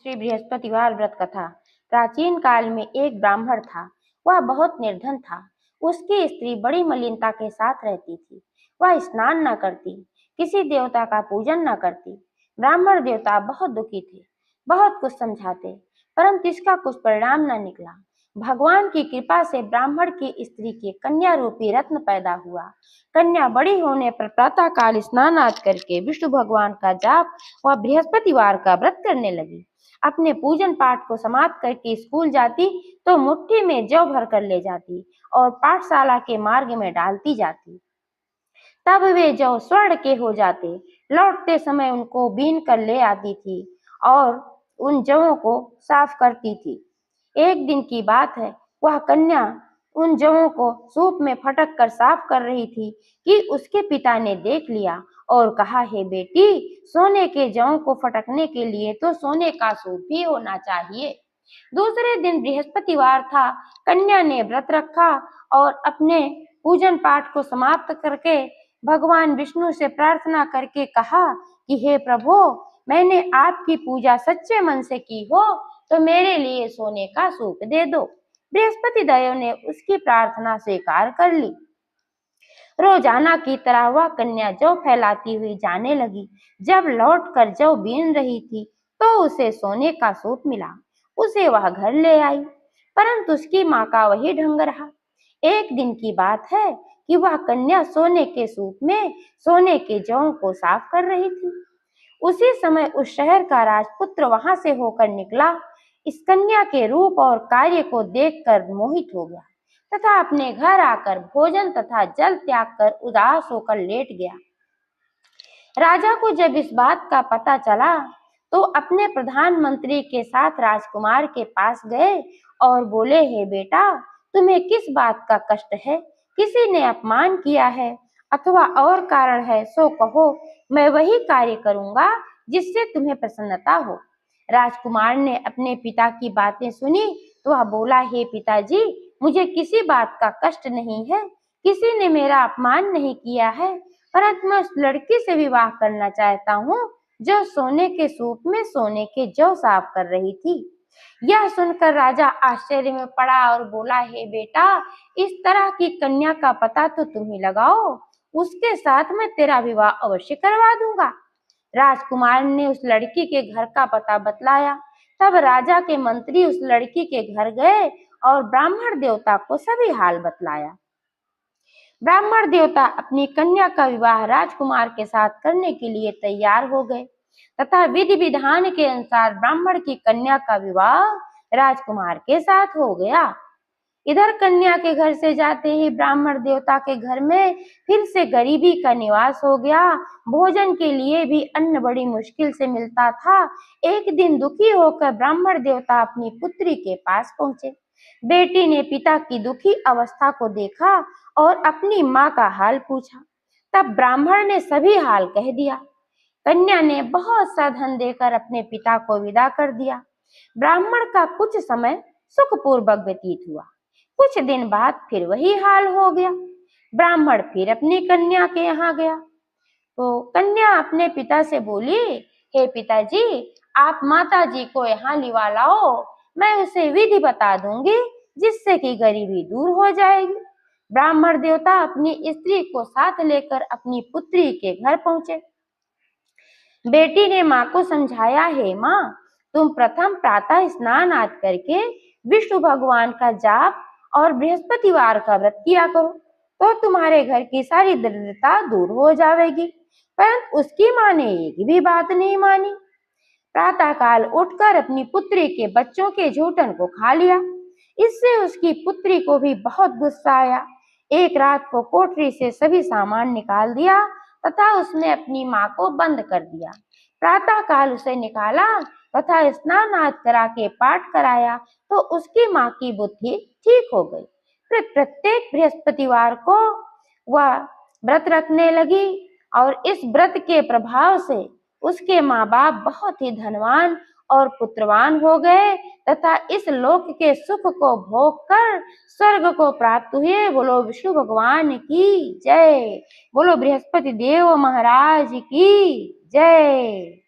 श्री बृहस्पतिवार व्रत कथा। प्राचीन काल में एक ब्राह्मण था। वह बहुत निर्धन था। उसकी स्त्री बड़ी मलिनता के साथ रहती थी। वह स्नान न करती, किसी देवता का पूजन न करती। ब्राह्मण देवता बहुत दुखी थे, बहुत कुछ समझाते, परंतु इसका कुछ परिणाम न निकला। भगवान की कृपा से ब्राह्मण की स्त्री के कन्या रूपी रत्न पैदा हुआ। कन्या बड़ी होने पर प्रातः काल स्नान आदि करके विष्णु भगवान का जाप व बृहस्पतिवार का व्रत करने लगी। अपने पूजन पाठ को समाप्त करके स्कूल जाती तो मुट्ठी में जौ भर कर ले जाती और पाठशाला के मार्ग में डालती जाती। तब वे जौ स्वर्ण के हो जाते। लौटते समय उनको बीन कर ले आती थी और उन जौओं को साफ करती थी। एक दिन की बात है, वह कन्या उन जौओं को सूप में फटक कर साफ कर रही थी कि उसके पिता ने देख लिया और कहा, हे बेटी, सोने के जौं को फटकने के लिए तो सोने का सूप भी होना चाहिए। दूसरे दिन बृहस्पतिवार था। कन्या ने व्रत रखा और अपने पूजन पाठ को समाप्त करके भगवान विष्णु से प्रार्थना करके कहा कि हे प्रभु, मैंने आपकी पूजा सच्चे मन से की हो तो मेरे लिए सोने का सूप दे दो। बृहस्पति देव ने उसकी प्रार्थना स्वीकार कर ली। रोजाना की तरह वह कन्या जौ फैलाती हुई जाने लगी। जब लौटकर जौ बीन रही थी तो उसे सोने का सूप मिला। उसे वह घर ले आई, परंतु उसकी माँ का वही ढंग रहा। एक दिन की बात है कि वह कन्या सोने के सूप में सोने के जौ को साफ कर रही थी। उसी समय उस शहर का राजपुत्र वहां से होकर निकला। इस कन्या के रूप और कार्य को देखकर मोहित हो गया तथा अपने घर आकर भोजन तथा जल त्याग कर उदास होकर लेट गया। राजा को जब इस बात का पता चला तो अपने प्रधानमंत्री के साथ राजकुमार के पास गए और बोले, हे बेटा, तुम्हें किस बात का कष्ट है? किसी ने अपमान किया है अथवा और कारण है सो कहो, मैं वही कार्य करूंगा जिससे तुम्हें प्रसन्नता हो। राजकुमार ने अपने पिता की बातें सुनी तो वह बोला, हे पिताजी, मुझे किसी बात का कष्ट नहीं है, किसी ने मेरा अपमान नहीं किया है, परंतु मैं उस लड़की से विवाह करना चाहता हूँ जो सोने के सूप में सोने के जौ साफ कर रही थी। यह सुनकर राजा आश्चर्य में पड़ा और बोला, हे बेटा, इस तरह की कन्या का पता तो तुम ही लगाओ, उसके साथ मैं तेरा विवाह अवश्य करवा दूंगा। राजकुमार ने उस लड़की के घर का पता बतलाया। तब राजा के मंत्री उस लड़की के घर गए और ब्राह्मण देवता को सभी हाल बतलाया। ब्राह्मण देवता अपनी कन्या का विवाह राजकुमार के साथ करने के लिए तैयार हो गए तथा विधि विधान के अनुसार ब्राह्मण की कन्या का विवाह राजकुमार के साथ हो गया। इधर कन्या के घर से जाते ही ब्राह्मण देवता के घर में फिर से गरीबी का निवास हो गया। भोजन के लिए भी अन्न बड़ी मुश्किल से मिलता था। एक दिन दुखी होकर ब्राह्मण देवता अपनी पुत्री के पास पहुंचे। बेटी ने पिता की दुखी अवस्था को देखा और अपनी माँ का हाल पूछा। तब ब्राह्मण ने सभी हाल कह दिया। कन्या ने बहुत सा धन देकर अपने पिता को विदा कर दिया। ब्राह्मण का कुछ समय सुखपूर्वक व्यतीत हुआ। कुछ दिन बाद फिर वही हाल हो गया। ब्राह्मण फिर अपनी कन्या के यहाँ गया तो कन्या अपने पिता से बोली, हे पिताजी, आप माता जी को यहाँ लिवा लाओ, मैं उसे विधि बता दूंगी जिससे कि गरीबी दूर हो जाएगी। ब्राह्मण देवता अपनी स्त्री को साथ लेकर अपनी पुत्री के घर पहुंचे। बेटी ने माँ को समझाया, हे माँ, तुम प्रथम प्रातः स्नान आदि करके विष्णु भगवान का जाप और बृहस्पतिवार का व्रत किया करो तो तुम्हारे घर की सारी दरिद्रता दूर हो जाएगी। परंतु उसकी माँ ने एक भी बात नहीं मानी। प्रातः काल उठकर अपनी पुत्री के बच्चों के झूठन को खा लिया। इससे उसकी पुत्री को भी बहुत गुस्सा आया। एक रात को कोठरी से सभी सामान निकाल दिया तथा उसने अपनी माँ को बंद कर दिया। प्रातः काल उसे निकाला तथा स्नान आदि करा के पाठ कराया तो उसकी माँ की बुद्धि ठीक हो गई। फिर प्रत्येक बृहस्पतिवार को वह व्रत रखने लगी और इस व्रत के प्रभाव से उसके माँ बाप बहुत ही धनवान और पुत्रवान हो गए तथा इस लोक के सुख को भोग कर स्वर्ग को प्राप्त हुए। बोलो विष्णु भगवान की जय। बोलो बृहस्पति देव महाराज की जय।